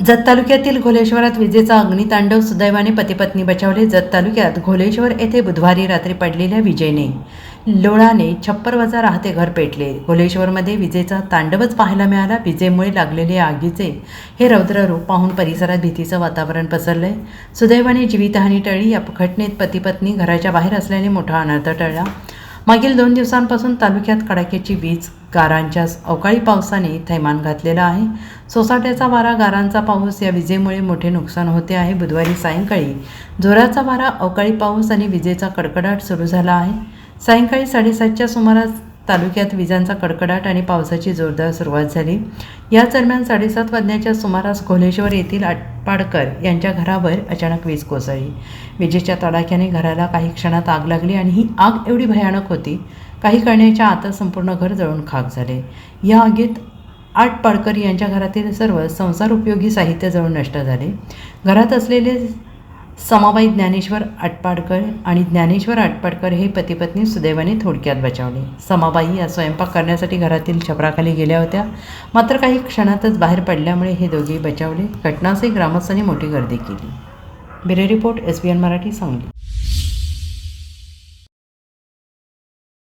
जत तालुक्यातील घोलेश्वरात विजेचा अग्नितांडव, सुदैवाने पती-पत्नी बचावले। जत तालुक्यात घोलेश्वर येथे बुधवारी रात्री पडलेल्या विजेने लोळाने छप्पर राहते घर पेटले। घोलेश्वरमध्ये विजेचा तांडवच पाहायला मिळाला। विजेमुळे लागलेले आगीचे हे रौद्र रूप पाहून परिसरात भीतीचं वातावरण पसरलंय। सुदैवाने जीवितहानी टळली। या घटनेत पती-पत्नी घराच्या बाहेर असल्याने मोठा अनर्थ टळला। मागील 2 दिवसांपासून तालुक्यात कडाक्याची वीज, गारांच्या अवकाळी पावसाने थैमान घातलेला आहे। सोसाट्याचा वारा, गारांचा पाऊस या विजेमुळे मोठे नुकसान होते आहे। बुधवारी सायंकाळी जोराचा वारा, अवकाळी पाऊस आणि विजेचा कडकडाट सुरू झाला आहे। सायंकाळी 7:30च्या सुमारास तालुक्यात विजांचा कडकडाट आणि पावसाची जोरदार सुरुवात झाली। या दरम्यान 7:30 वाजण्याच्या सुमारास घोलेश्वर येथील आटपाडकर यांच्या घरावर अचानक वीज कोसळली। विजेच्या तडाख्याने घराला काही क्षणात आग लागली आणि ही आग एवढी भयानक होती, काही कळण्याच्या आतच संपूर्ण घर जळून खाक झाले। या आगीत आटपाडकर यांच्या घरातील सर्व संसारोपयोगी साहित्य जळून नष्ट झाले। घरात असलेले समाबाई ज्ञानेश्वर आटपाडकर आणि ज्ञानेश्वर आटपाडकर हे पती-पत्नी सुदैवाने थोडक्यात बचावले। समाबाई या स्वयंपाक करण्यासाठी घरातील छपराखाली गेल्या होत्या, मात्र काही क्षणातच बाहेर पडल्यामुळे हे दोघेही बचावले। घटनास्थळी ग्रामस्थांनी मोठी गर्दी केली। Bureau report, SBN Marathi, Sangli.